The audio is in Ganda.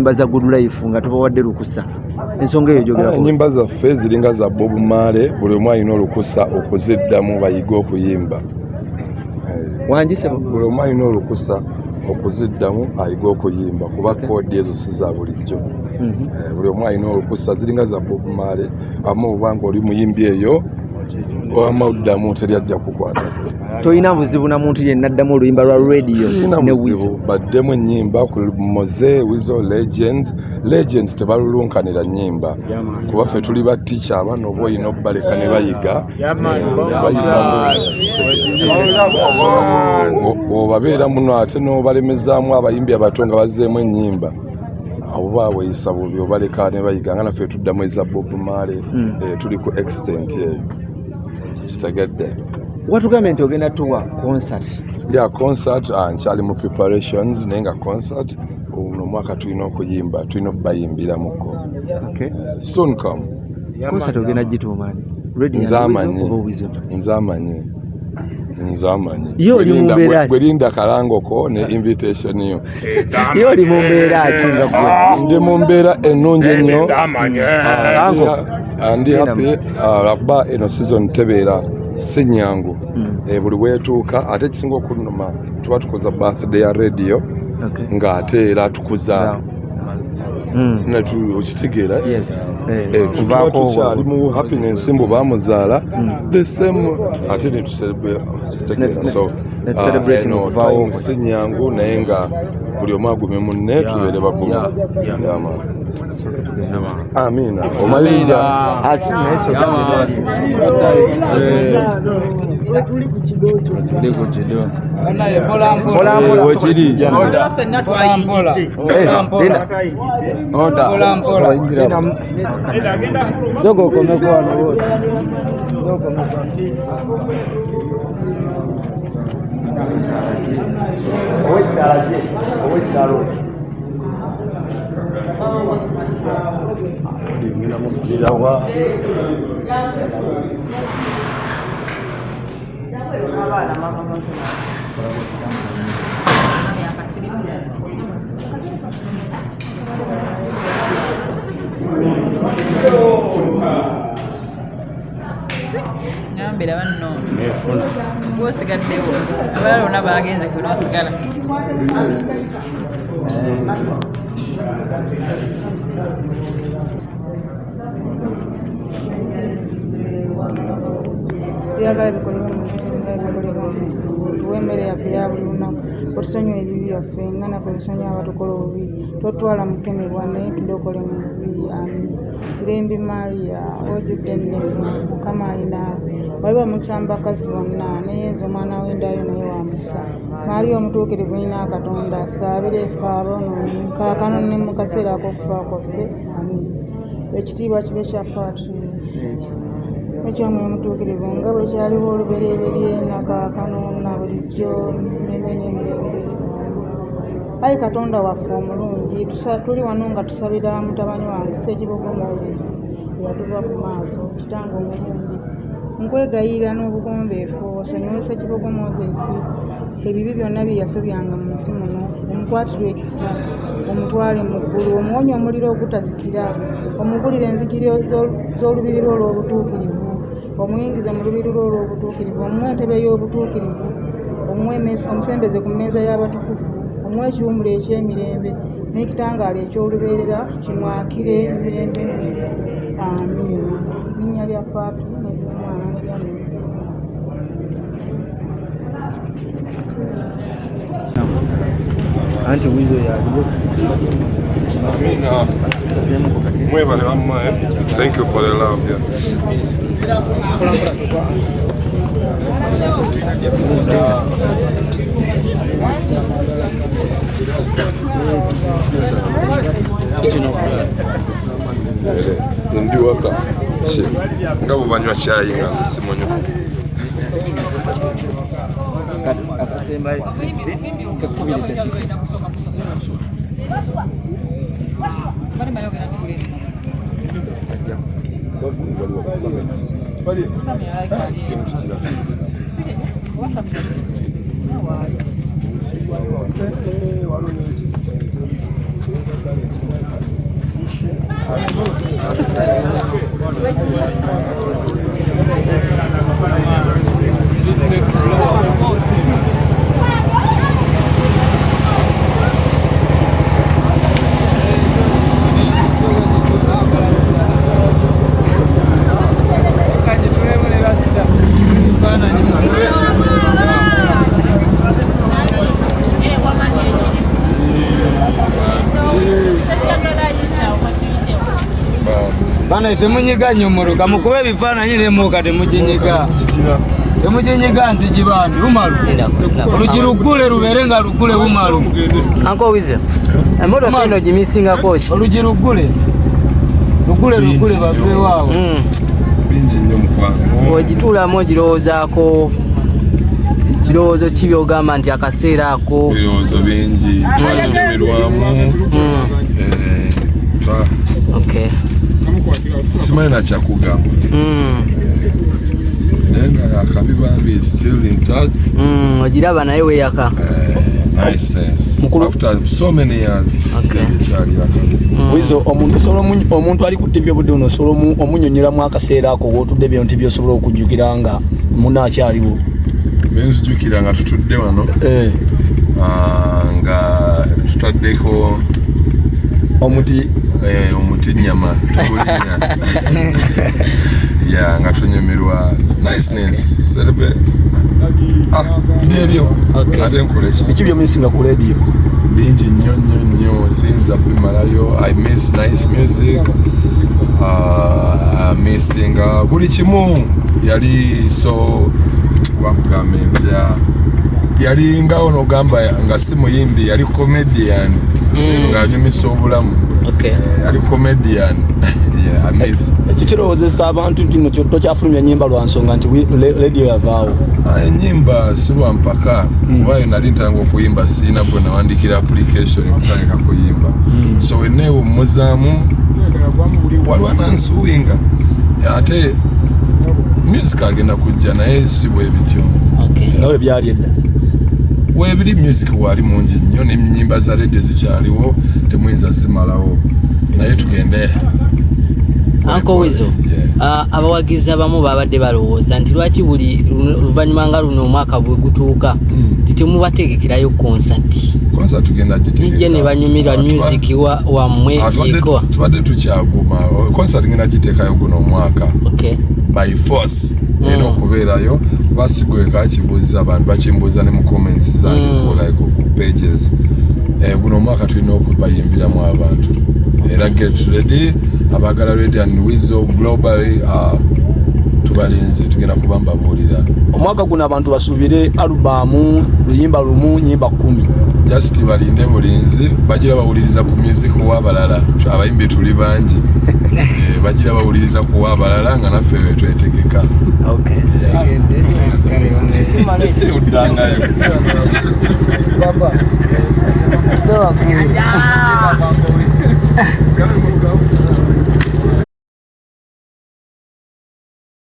ennyimba za Good Life nga tubawadde lukusa ensonga eyo jogera ennyimba zaffe ziringa za Bob Marley buli omu alina olukusa okuziddamu bayiga okuyimba wanjise buli omu alina olukusa okuziddamu ayiga okuyimba kuba koodi ezo si za bulijjo buli omu alina olukusa ziringa za Bob Marley amu obanga oli muyimbi eyo wamuddamu teryajja kukwata toyina buzibu na muntu yenna addamu oluyimba lwa radio ne buzibu baddemu ennyimba ku Moze Weasel Legends tebalulunkanira nnyimba kuba ffe tuli ba teacher abaana oba olina obbaleka ne bayiga obabeera muno ate n'obalemezaamu abayimbi abato nga bazzeemu ennyimba abo baweeyisa bubi obaleka ne bayiga nga naffe tuddamu eza Bob Marley tuli ku extent eyo kitegedde watugambye nti ogenda tuwa concert concert nkyali mu preparations naye nga concert uno mwaka tulina okuyimba tulina okubayimbiramuko soon come concert ogenda gituumaani nzamanyi gwelinda kalangoko ne invitation yo yo oli mu mbeera kinga gwe ndi mu mbeera ennungi ennyo ndi happy laba eno season tebeera si nnyangu buli weetuuka ate kisinga okunnuma tuba tukoza birthday ya radio ng'ate era tukuza okitegeera tuba tukyali mu happiness mbu baamuzaala the same ate netuserebekitegeera so eno time si nnyangu naye nga buli omu agumye munne tubeere bagumu amina omaliriza soka okomeko wano wose owekitalo Nyambira banno gwosigaddewo abalala bonna bagenze gwe n'osigala byagala bikolebwa mu kisinga ebikolebwa tuwemmere yaffe ya buli lunaku otusonyiwa ebibi byaffe nga naffe tusonyiwa abatukola obubi totwala mukemerwa naye tudokole mu bubiri Lembi Maria ojjudde ennevu Mukama alinaawe waliwo musamba bakazi bonna neyeeza omwana w'endaayo naye wa musa Maria omutuukirivu nnina Katonda asaabire ffe aboonoonyi kaakano ne mu kaseera ak'okufa kwaffe amin ekitiibwa kibe kya Patri ekyomwe omutuukirivu nga bwe kyaliwo olubereberye nakaakano na bulijjo emirembe n'emirembe Ayi Katonda waffe omulungi tuli wano nga tusabira mutabani wange Ssekibogo Moses eyatuva ku maaso kitange omulungi nkwegayirira n'obugombeefu osonyiwe Ssekibogo Moses ebibi byonna bye yasobyanga mu nsi muno omukwatirwe ekisa omutwale mu ggulu omuwonye omuliro ogutazikira omugulire enzigiri z'olubiri lwe olw'obutuukirivu omuyingize mu lubiri lwe olw'obutuukirivu omuwe entebe y'obutuukirivu omusembeze ku mmeeza y'abatukuvu omuwe ekiwummulo eky'emirembe n'ekitangaala eky'olubeerera kimwakire emirembe amiina linnya lya Paatu n'ery'Omwana n'erya anti Weasel yaliwo mwebale bamma thank you for the love ndi waka nga bw'obanywa caayi nga nze simunywa Bana temunyiga nyomoro kamukube bifaananyi nemoka temukinyiga. Temukinyiga nzijibambi umalu. Olugirugule lubeere nga lugule umalu. Uncle Weasel. Emotoka ino gimisinga kosi. Olugirugule. Lugule bave waawo. Bingi nnyo mukwano. Ogituulamu ogirowoozaako. Birowoozo ki by'ogamba nti akaseera ako? Birowoozo bingi. Twanyumirwamu. Okay. Simanyi na kyakugamba. Naye nga akabibambi still in touch. Ogiraba naye weeyaka. Niceness. After so many years, still ekyali yaka. Weasel, omuntu ali ku TV obudde buno osobola omunnyonnyolamu akaseera ako w'otudde byonti by'osobola okujjukira nga munno akyaliwo. Benzijjukira nga tutudde wano. Nga tutaddeko omuti nnyama nga tunyumirwa niceness celebrate byebyo ate nkoleki biki byomusinga ku radio bingi nnyo sinza bimalayo. I miss nice music, missing buli kimu yali so wakugamba empya yali nga ono gamba nga si muyimbi yali comedian ng'anyumisa obulamu. Yali comedian. Ekikirowozesa abantu nti nno tokyafulumya nnyimba lwa nsonga nti radio yavaawo. Ennyimba si lwa mpaka kubayo nali ntanga okuyimba siina bwe nawandikira application okutandika kuyimba. So wenneewo mmuzaamu waliwo nansuwinga ate music agenda kujja naye si bwe bityo. Nawe byali edda weebiri music wali mungi nnyo n'ennyimba za radio zikyaliwo temuyinza zimalawo naye tugende. Uncle Weasel, abawagizi abamu babadde balowooza nti lwaki buli luvannyuma nga luno omwaka bwe gutuuka temubategekerayo konsati. Konsati tugenda gitegeka. Nijja ne banyumirwa music wammwe yeeko. Tubadde tukyaguma. Konsati ngenda giteekayo guno omwaka. By force. Era okubeerayo basigweka kibuuza abantu bakimbuuza ne mu comments zange like ku pages. Guno omwaka tulina okubayimbiramu abantu. Era get ready. Abagala ready and Weasel globally tubalinze tugenda kubamba bulira. Omwaka guno abantu basuubire alubamu luyimba lumu nyimba 10. Just balinde bulinzi bagira bawuliriza ku music w'abalala abayimbi tuli bangi. Bagira bawuliriza ku w'abalala nga naffe twetegeka. Okay. Udangayo. Baba. Ndio.